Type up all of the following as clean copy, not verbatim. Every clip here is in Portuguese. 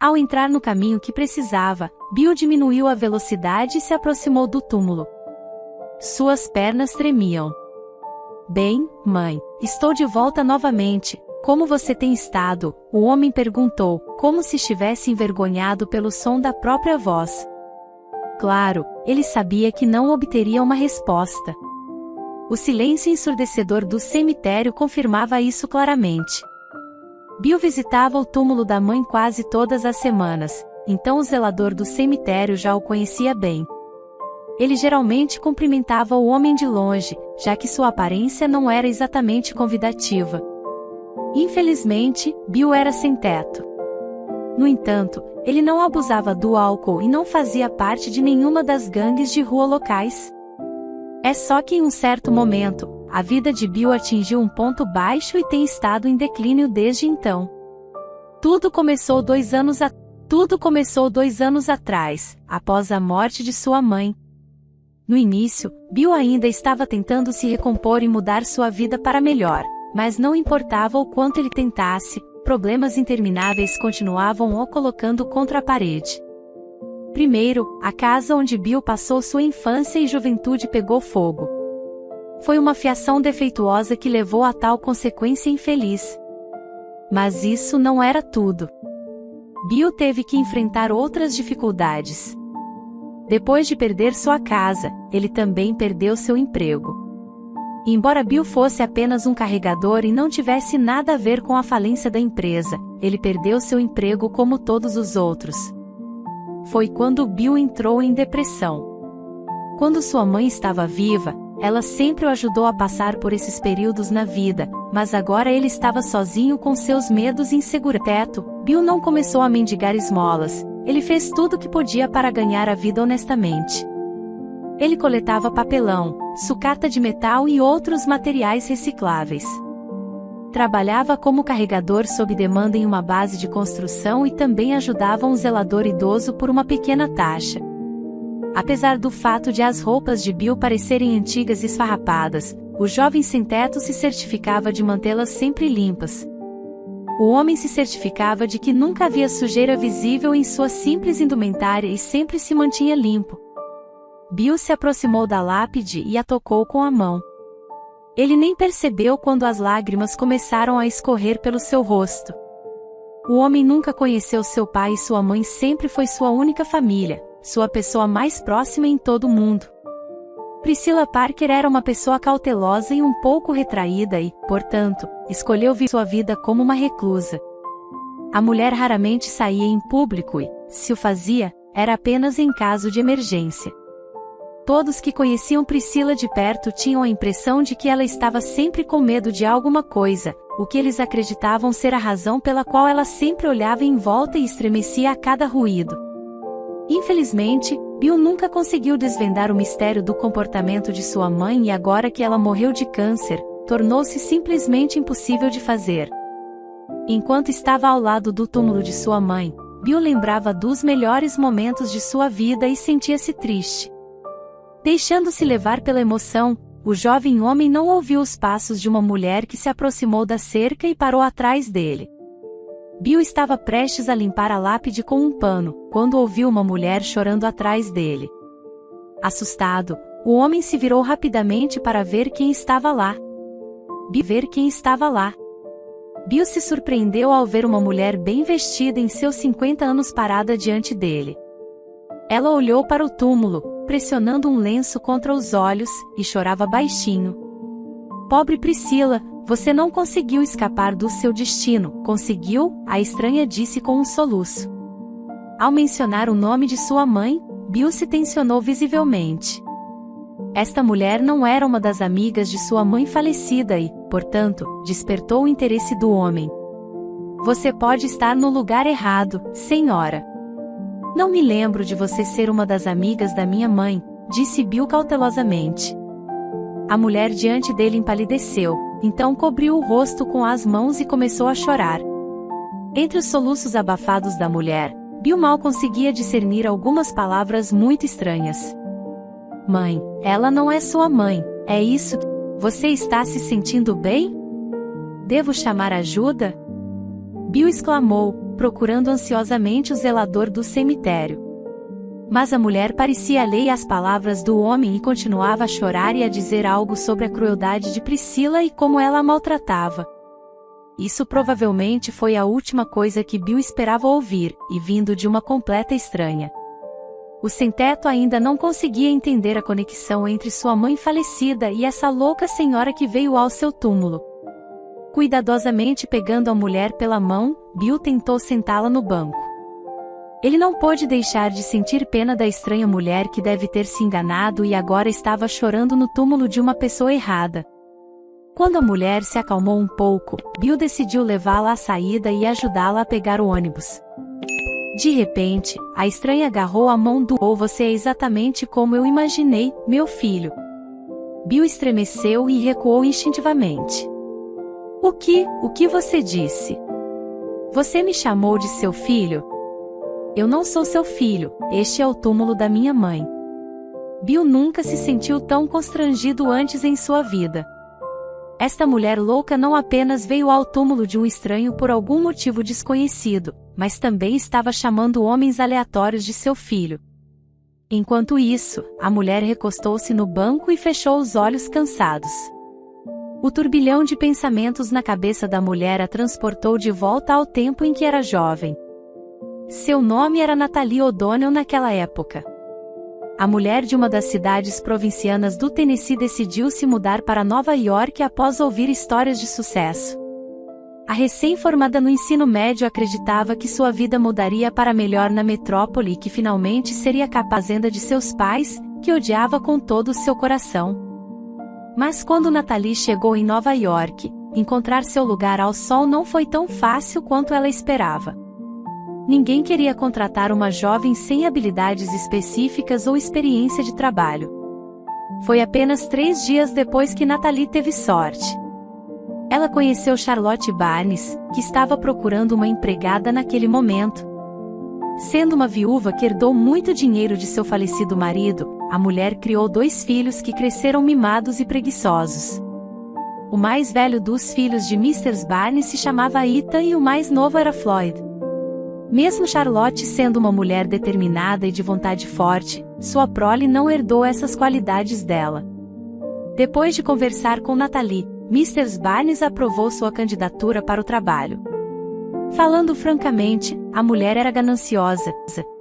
Ao entrar no caminho que precisava, Bill diminuiu a velocidade e se aproximou do túmulo. Suas pernas tremiam. Bem, mãe, estou de volta novamente. Como você tem estado? O homem perguntou, como se estivesse envergonhado pelo som da própria voz. Claro, ele sabia que não obteria uma resposta. O silêncio ensurdecedor do cemitério confirmava isso claramente. Bill visitava o túmulo da mãe quase todas as semanas, então o zelador do cemitério já o conhecia bem. Ele geralmente cumprimentava o homem de longe, já que sua aparência não era exatamente convidativa. Infelizmente, Bill era sem teto. No entanto, ele não abusava do álcool e não fazia parte de nenhuma das gangues de rua locais. É só que em um certo momento, a vida de Bill atingiu um ponto baixo e tem estado em declínio desde então. Tudo começou 2 anos atrás, após a morte de sua mãe. No início, Bill ainda estava tentando se recompor e mudar sua vida para melhor, mas não importava o quanto ele tentasse, problemas intermináveis continuavam o colocando contra a parede. Primeiro, a casa onde Bill passou sua infância e juventude pegou fogo. Foi uma fiação defeituosa que levou a tal consequência infeliz. Mas isso não era tudo. Bill teve que enfrentar outras dificuldades. Depois de perder sua casa, ele também perdeu seu emprego. Embora Bill fosse apenas um carregador e não tivesse nada a ver com a falência da empresa, ele perdeu seu emprego como todos os outros. Foi quando Bill entrou em depressão. Quando sua mãe estava viva, ela sempre o ajudou a passar por esses períodos na vida, mas agora ele estava sozinho com seus medos e insegurança. Bill não começou a mendigar esmolas, ele fez tudo o que podia para ganhar a vida honestamente. Ele coletava papelão, sucata de metal e outros materiais recicláveis. Trabalhava como carregador sob demanda em uma base de construção e também ajudava um zelador idoso por uma pequena taxa. Apesar do fato de as roupas de Bill parecerem antigas e esfarrapadas, o jovem sem-teto se certificava de mantê-las sempre limpas. O homem se certificava de que nunca havia sujeira visível em sua simples indumentária e sempre se mantinha limpo. Bill se aproximou da lápide e a tocou com a mão. Ele nem percebeu quando as lágrimas começaram a escorrer pelo seu rosto. O homem nunca conheceu seu pai e sua mãe sempre foi sua única família, sua pessoa mais próxima em todo o mundo. Priscilla Parker era uma pessoa cautelosa e um pouco retraída e, portanto, escolheu viver sua vida como uma reclusa. A mulher raramente saía em público e, se o fazia, era apenas em caso de emergência. Todos que conheciam Priscilla de perto tinham a impressão de que ela estava sempre com medo de alguma coisa, o que eles acreditavam ser a razão pela qual ela sempre olhava em volta e estremecia a cada ruído. Infelizmente, Bill nunca conseguiu desvendar o mistério do comportamento de sua mãe e agora que ela morreu de câncer, tornou-se simplesmente impossível de fazer. Enquanto estava ao lado do túmulo de sua mãe, Bill lembrava dos melhores momentos de sua vida e sentia-se triste. Deixando-se levar pela emoção, o jovem homem não ouviu os passos de uma mulher que se aproximou da cerca e parou atrás dele. Bill estava prestes a limpar a lápide com um pano, quando ouviu uma mulher chorando atrás dele. Assustado, o homem se virou rapidamente para ver quem estava lá. Bill se surpreendeu ao ver uma mulher bem vestida em seus 50 anos parada diante dele. Ela olhou para o túmulo, pressionando um lenço contra os olhos, e chorava baixinho. Pobre Priscilla, você não conseguiu escapar do seu destino, conseguiu? A estranha disse com um soluço. Ao mencionar o nome de sua mãe, Bill se tensionou visivelmente. Esta mulher não era uma das amigas de sua mãe falecida e, portanto, despertou o interesse do homem. Você pode estar no lugar errado, senhora. Não me lembro de você ser uma das amigas da minha mãe, disse Bill cautelosamente. A mulher diante dele empalideceu, então cobriu o rosto com as mãos e começou a chorar. Entre os soluços abafados da mulher, Bill mal conseguia discernir algumas palavras muito estranhas. Mãe, ela não é sua mãe, é isso? Você está se sentindo bem? Devo chamar ajuda? Bill exclamou, procurando ansiosamente o zelador do cemitério. Mas a mulher parecia alheia às palavras do homem e continuava a chorar e a dizer algo sobre a crueldade de Priscila e como ela a maltratava. Isso provavelmente foi a última coisa que Bill esperava ouvir, e vindo de uma completa estranha. O sem-teto ainda não conseguia entender a conexão entre sua mãe falecida e essa louca senhora que veio ao seu túmulo. Cuidadosamente pegando a mulher pela mão, Bill tentou sentá-la no banco. Ele não pôde deixar de sentir pena da estranha mulher que deve ter se enganado e agora estava chorando no túmulo de uma pessoa errada. Quando a mulher se acalmou um pouco, Bill decidiu levá-la à saída e ajudá-la a pegar o ônibus. De repente, a estranha agarrou a mão do "Você é exatamente como eu imaginei, meu filho." Bill estremeceu e recuou instintivamente. O que você disse? Você me chamou de seu filho? Eu não sou seu filho, este é o túmulo da minha mãe. Bill nunca se sentiu tão constrangido antes em sua vida. Esta mulher louca não apenas veio ao túmulo de um estranho por algum motivo desconhecido, mas também estava chamando homens aleatórios de seu filho. Enquanto isso, a mulher recostou-se no banco e fechou os olhos cansados. O turbilhão de pensamentos na cabeça da mulher a transportou de volta ao tempo em que era jovem. Seu nome era Natalie O'Donnell naquela época. A mulher de uma das cidades provincianas do Tennessee decidiu se mudar para Nova York após ouvir histórias de sucesso. A recém-formada no ensino médio acreditava que sua vida mudaria para melhor na metrópole e que finalmente seria capaz de seus pais, que odiava com todo o seu coração. Mas quando Natalie chegou em Nova York, encontrar seu lugar ao sol não foi tão fácil quanto ela esperava. Ninguém queria contratar uma jovem sem habilidades específicas ou experiência de trabalho. Foi apenas 3 dias depois que Natalie teve sorte. Ela conheceu Charlotte Barnes, que estava procurando uma empregada naquele momento. Sendo uma viúva que herdou muito dinheiro de seu falecido marido, a mulher criou 2 filhos que cresceram mimados e preguiçosos. O mais velho dos filhos de Mrs. Barnes se chamava Ethan e o mais novo era Floyd. Mesmo Charlotte sendo uma mulher determinada e de vontade forte, sua prole não herdou essas qualidades dela. Depois de conversar com Natalie, Mrs. Barnes aprovou sua candidatura para o trabalho. Falando francamente, a mulher era gananciosa,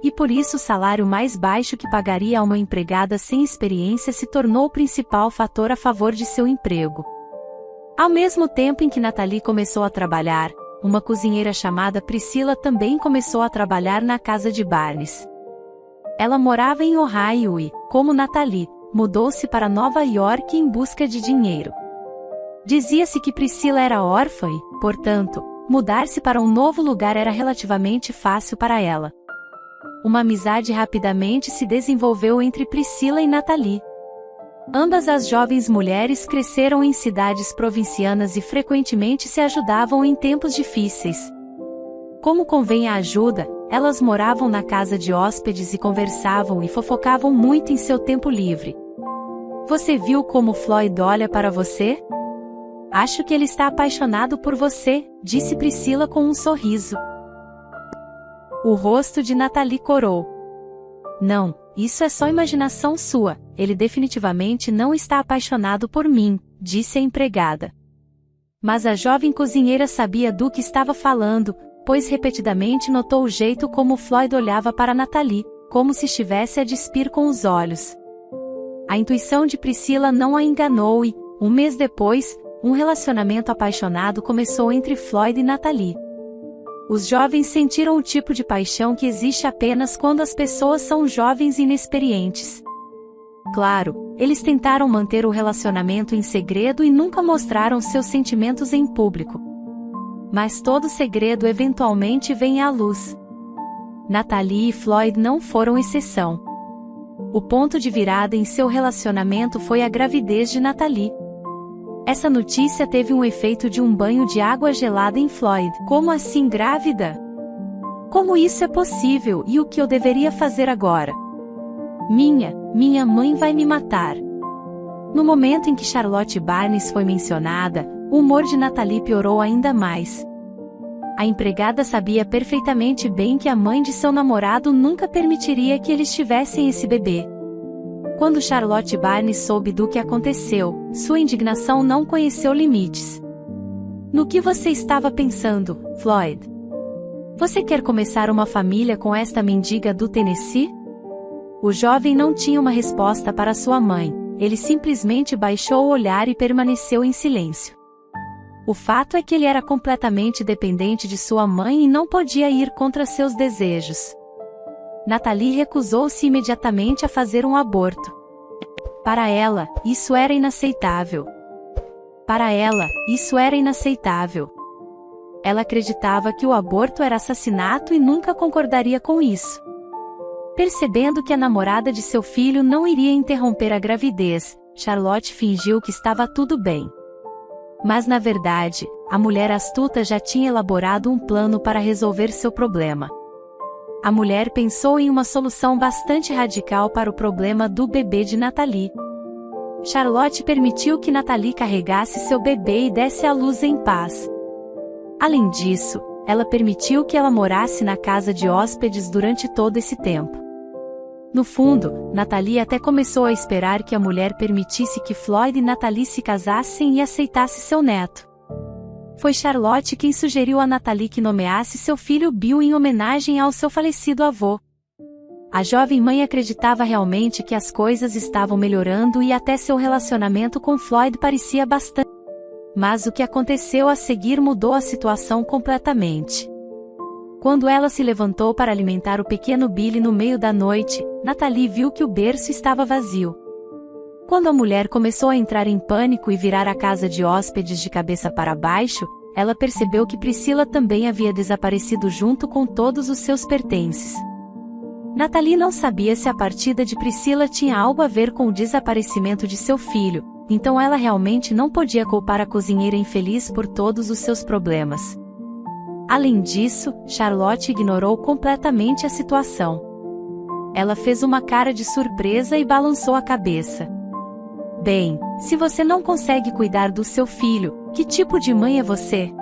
e por isso o salário mais baixo que pagaria a uma empregada sem experiência se tornou o principal fator a favor de seu emprego. Ao mesmo tempo em que Natalie começou a trabalhar, uma cozinheira chamada Priscila também começou a trabalhar na casa de Barnes. Ela morava em Ohio e, como Natalie, mudou-se para Nova York em busca de dinheiro. Dizia-se que Priscila era órfã e, portanto, mudar-se para um novo lugar era relativamente fácil para ela. Uma amizade rapidamente se desenvolveu entre Priscila e Natalie. Ambas as jovens mulheres cresceram em cidades provincianas e frequentemente se ajudavam em tempos difíceis. Como convém a ajuda, elas moravam na casa de hóspedes e conversavam e fofocavam muito em seu tempo livre. Você viu como Floyd olha para você? Acho que ele está apaixonado por você, disse Priscila com um sorriso. O rosto de Natalie corou. Não, isso é só imaginação sua, ele definitivamente não está apaixonado por mim, disse a empregada. Mas a jovem cozinheira sabia do que estava falando, pois repetidamente notou o jeito como Floyd olhava para Natalie, como se estivesse a despir com os olhos. A intuição de Priscila não a enganou e, um mês depois, um relacionamento apaixonado começou entre Floyd e Natalie. Os jovens sentiram o tipo de paixão que existe apenas quando as pessoas são jovens e inexperientes. Claro, eles tentaram manter o relacionamento em segredo e nunca mostraram seus sentimentos em público. Mas todo segredo eventualmente vem à luz. Natalie e Floyd não foram exceção. O ponto de virada em seu relacionamento foi a gravidez de Natalie. Essa notícia teve um efeito de um banho de água gelada em Floyd. Como assim grávida? Como isso é possível e o que eu deveria fazer agora? Minha mãe vai me matar. No momento em que Charlotte Barnes foi mencionada, o humor de Natalie piorou ainda mais. A empregada sabia perfeitamente bem que a mãe de seu namorado nunca permitiria que eles tivessem esse bebê. Quando Charlotte Barnes soube do que aconteceu, sua indignação não conheceu limites. No que você estava pensando, Floyd? Você quer começar uma família com esta mendiga do Tennessee? O jovem não tinha uma resposta para sua mãe, ele simplesmente baixou o olhar e permaneceu em silêncio. O fato é que ele era completamente dependente de sua mãe e não podia ir contra seus desejos. Natalie recusou-se imediatamente a fazer um aborto. Para ela, isso era inaceitável. Para ela, isso era inaceitável. Ela acreditava que o aborto era assassinato e nunca concordaria com isso. Percebendo que a namorada de seu filho não iria interromper a gravidez, Charlotte fingiu que estava tudo bem. Mas na verdade, a mulher astuta já tinha elaborado um plano para resolver seu problema. A mulher pensou em uma solução bastante radical para o problema do bebê de Natalie. Charlotte permitiu que Natalie carregasse seu bebê e desse à luz em paz. Além disso, ela permitiu que ela morasse na casa de hóspedes durante todo esse tempo. No fundo, Natalie até começou a esperar que a mulher permitisse que Floyd e Natalie se casassem e aceitasse seu neto. Foi Charlotte quem sugeriu a Natalie que nomeasse seu filho Bill em homenagem ao seu falecido avô. A jovem mãe acreditava realmente que as coisas estavam melhorando e até seu relacionamento com Floyd parecia bastante. Mas o que aconteceu a seguir mudou a situação completamente. Quando ela se levantou para alimentar o pequeno Billy no meio da noite, Natalie viu que o berço estava vazio. Quando a mulher começou a entrar em pânico e virar a casa de hóspedes de cabeça para baixo, ela percebeu que Priscila também havia desaparecido junto com todos os seus pertences. Natalie não sabia se a partida de Priscila tinha algo a ver com o desaparecimento de seu filho, então ela realmente não podia culpar a cozinheira infeliz por todos os seus problemas. Além disso, Charlotte ignorou completamente a situação. Ela fez uma cara de surpresa e balançou a cabeça. Bem, se você não consegue cuidar do seu filho, que tipo de mãe é você?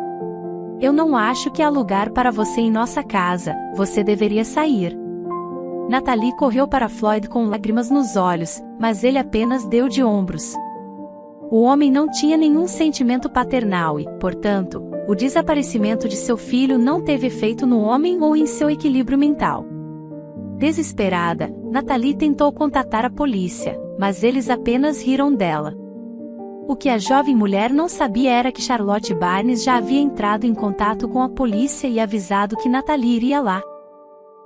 Eu não acho que há lugar para você em nossa casa, você deveria sair. Natalie correu para Floyd com lágrimas nos olhos, mas ele apenas deu de ombros. O homem não tinha nenhum sentimento paternal e, portanto, o desaparecimento de seu filho não teve efeito no homem ou em seu equilíbrio mental. Desesperada, Natalie tentou contatar a polícia, mas eles apenas riram dela. O que a jovem mulher não sabia era que Charlotte Barnes já havia entrado em contato com a polícia e avisado que Natalie iria lá.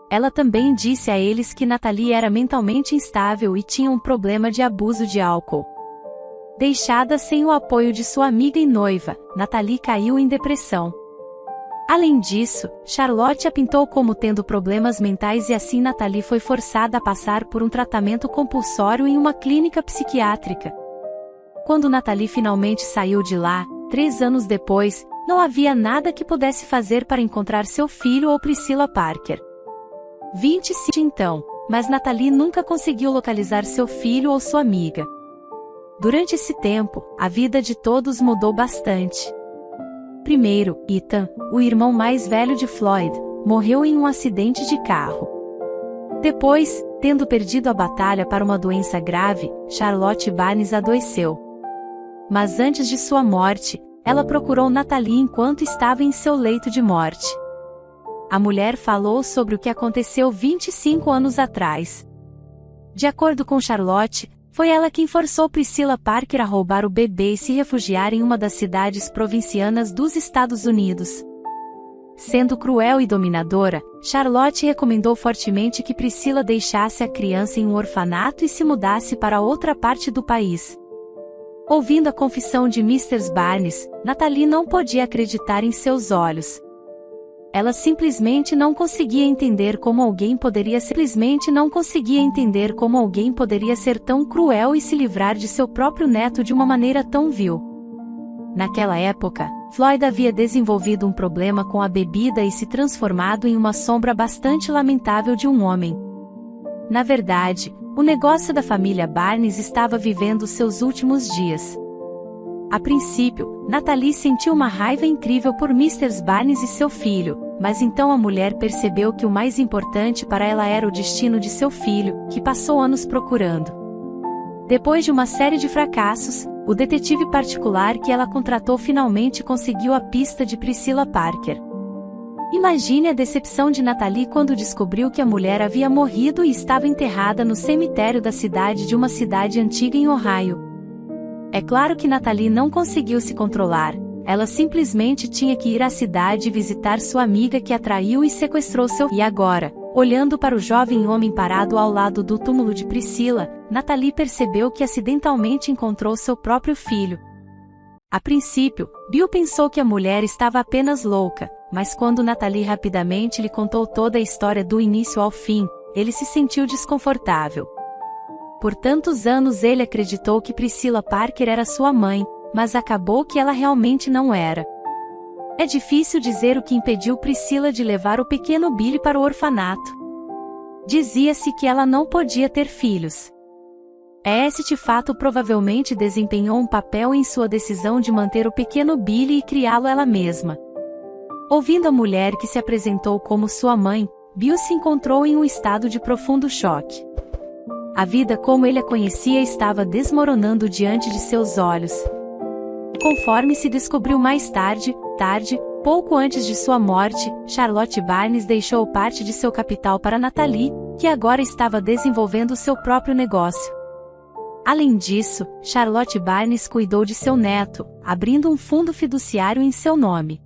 Ela também disse a eles que Natalie era mentalmente instável e tinha um problema de abuso de álcool. Deixada sem o apoio de sua amiga e noiva, Natalie caiu em depressão. Além disso, Charlotte a pintou como tendo problemas mentais e assim Natalie foi forçada a passar por um tratamento compulsório em uma clínica psiquiátrica. Quando Natalie finalmente saiu de lá, 3 anos depois, não havia nada que pudesse fazer para encontrar seu filho ou Priscilla Parker. 25 então, mas Natalie nunca conseguiu localizar seu filho ou sua amiga. Durante esse tempo, a vida de todos mudou bastante. Primeiro, Ethan, o irmão mais velho de Floyd, morreu em um acidente de carro. Depois, tendo perdido a batalha para uma doença grave, Charlotte Barnes adoeceu. Mas antes de sua morte, ela procurou Natalie enquanto estava em seu leito de morte. A mulher falou sobre o que aconteceu 25 anos atrás. De acordo com Charlotte, foi ela quem forçou Priscilla Parker a roubar o bebê e se refugiar em uma das cidades provincianas dos Estados Unidos. Sendo cruel e dominadora, Charlotte recomendou fortemente que Priscilla deixasse a criança em um orfanato e se mudasse para outra parte do país. Ouvindo a confissão de Mrs. Barnes, Natalie não podia acreditar em seus olhos. Ela simplesmente não conseguia entender como alguém poderia ser tão cruel e se livrar de seu próprio neto de uma maneira tão vil. Naquela época, Floyd havia desenvolvido um problema com a bebida e se transformado em uma sombra bastante lamentável de um homem. Na verdade, o negócio da família Barnes estava vivendo seus últimos dias. A princípio, Natalie sentiu uma raiva incrível por Mr. Barnes e seu filho, mas então a mulher percebeu que o mais importante para ela era o destino de seu filho, que passou anos procurando. Depois de uma série de fracassos, o detetive particular que ela contratou finalmente conseguiu a pista de Priscilla Parker. Imagine a decepção de Natalie quando descobriu que a mulher havia morrido e estava enterrada no cemitério da cidade de uma cidade antiga em Ohio. É claro que Natalie não conseguiu se controlar, ela simplesmente tinha que ir à cidade e visitar sua amiga que a traiu e sequestrou seu... E agora, olhando para o jovem homem parado ao lado do túmulo de Priscilla, Natalie percebeu que acidentalmente encontrou seu próprio filho. A princípio, Bill pensou que a mulher estava apenas louca, mas quando Natalie rapidamente lhe contou toda a história do início ao fim, ele se sentiu desconfortável. Por tantos anos ele acreditou que Priscilla Parker era sua mãe, mas acabou que ela realmente não era. É difícil dizer o que impediu Priscilla de levar o pequeno Billy para o orfanato. Dizia-se que ela não podia ter filhos. Este fato provavelmente desempenhou um papel em sua decisão de manter o pequeno Billy e criá-lo ela mesma. Ouvindo a mulher que se apresentou como sua mãe, Bill se encontrou em um estado de profundo choque. A vida como ele a conhecia estava desmoronando diante de seus olhos. Conforme se descobriu mais tarde, pouco antes de sua morte, Charlotte Barnes deixou parte de seu capital para Natalie, que agora estava desenvolvendo seu próprio negócio. Além disso, Charlotte Barnes cuidou de seu neto, abrindo um fundo fiduciário em seu nome.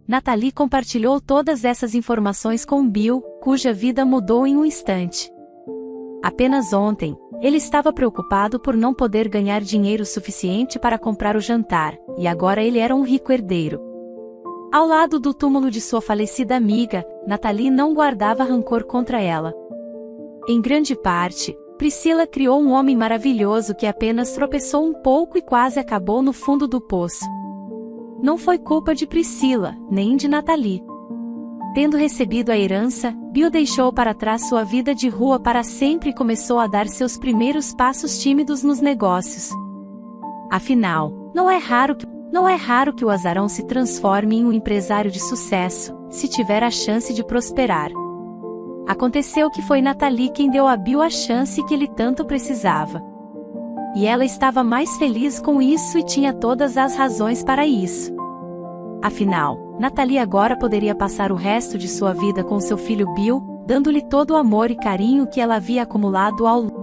Natalie compartilhou todas essas informações com Bill, cuja vida mudou em um instante. Apenas ontem, ele estava preocupado por não poder ganhar dinheiro suficiente para comprar o jantar, e agora ele era um rico herdeiro. Ao lado do túmulo de sua falecida amiga, Natalie não guardava rancor contra ela. Em grande parte, Priscilla criou um homem maravilhoso que apenas tropeçou um pouco e quase acabou no fundo do poço. Não foi culpa de Priscilla, nem de Natalie. Tendo recebido a herança, Bill deixou para trás sua vida de rua para sempre e começou a dar seus primeiros passos tímidos nos negócios. Afinal, não é raro que o azarão se transforme em um empresário de sucesso, se tiver a chance de prosperar. Aconteceu que foi Natalie quem deu a Bill a chance que ele tanto precisava. E ela estava mais feliz com isso e tinha todas as razões para isso. Afinal, Natalie agora poderia passar o resto de sua vida com seu filho Bill, dando-lhe todo o amor e carinho que ela havia acumulado ao longo